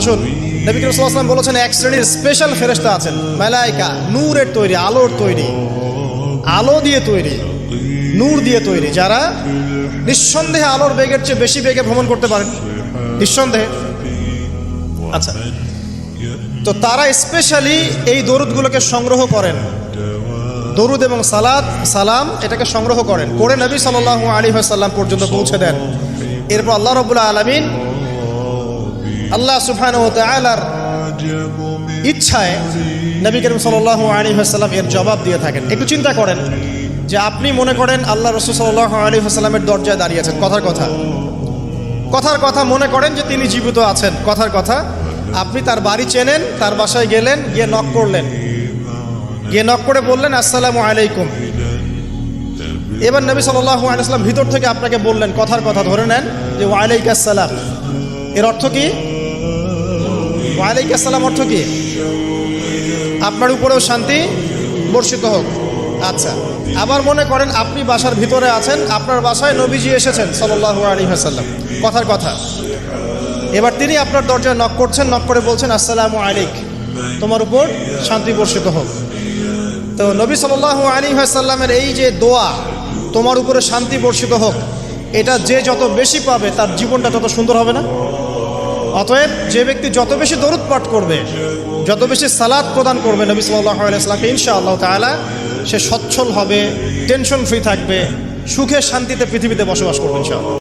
আসুন, নবী করিম সাল্লাল্লাহু আলাইহি ওয়াসাল্লাম বলেছেন এক শ্রেণীর স্পেশাল ফেরেশতা আছেন, মালায়েকা, নূরের তৈরি, আলোর তৈরি, আলো দিয়ে তৈরি, নূর দিয়ে তৈরি, যারা নিঃসন্দেহে আলোর বেগের চেয়ে বেশি বেগে ভ্রমণ করতে পারেন, নিঃসন্দেহে। আচ্ছা, তো তারা স্পেশালি এই দরুদগুলোকে সংগ্রহ করেন, দরুদ এবং সালাম এটাকে সংগ্রহ করেন, করে নবী সাল্লাল্লাহু আলাইহি ওয়াসাল্লাম পর্যন্ত পৌঁছে দেন। এরপর আল্লাহ রাব্বুল আলামিন, আল্লাহ সুবহানাহু ওয়া তাআলার ইচ্ছায় নবী করিম সাল্লাল্লাহু আলাইহি ওয়াসাল্লাম এর জবাব দিয়ে থাকেন। একটু চিন্তা করেন যে আপনি মনে করেন আল্লাহ রাসূল সাল্লাল্লাহু আলাইহি ওয়াসাল্লামের দরজায় দাঁড়িয়ে আছেন, কথার কথা মনে করেন যে তিনি জীবিত আছেন, কথার কথা। আপনি তার বাড়ি চেনেন, তার বাসায় গেলেন, গিয়ে নক করলেন, গিয়ে নক করে বললেন আসসালামু আলাইকুম। এবার নবী সাল্লাল্লাহু আলাইহি ওয়াসাল্লাম ভিতর থেকে আপনাকে বললেন, কথার কথা ধরে নেন যে ওয়ালাইকুম আসসালাম। এর অর্থ কি? ওয়ালাইকুম আসসালাম অর্থ কি? আপনার উপরেও শান্তি বর্ষিত হোক। আচ্ছা, আবার মনে করেন আপনি বাসার ভিতরে আছেন, আপনার বাসায় নবীজি এসেছেন সাল্লাল্লাহু আলাইহি ওয়াসাল্লাম, কথার কথা। এবার তিনি আপনার দরজায় নক করছেন, নক করে বলছেন আসসালামু আলাইক, তোমার উপর শান্তি বর্ষিত হোক। তো নবী সাল্লাল্লাহু আলাইহি ওয়াসাল্লামের এই যে দোয়া, তোমার উপরে শান্তি বর্ষিত হোক, এটা যে যত বেশি পাবে তার জীবনটা তত সুন্দর হবে না? অতএব যে ব্যক্তি যত বেশি দরুদ পাঠ করবে, যত বেশি সালাত প্রদান করবে নবী সাল্লাল্লাহু আলাইহি ওয়াসাল্লামকে, ইনশাআল্লাহ তাআলা সে সচ্ছল হবে, টেনশন ফ্রি থাকবে, সুখে শান্তিতে পৃথিবীতে বসবাস করবে ইনশাআল্লাহ।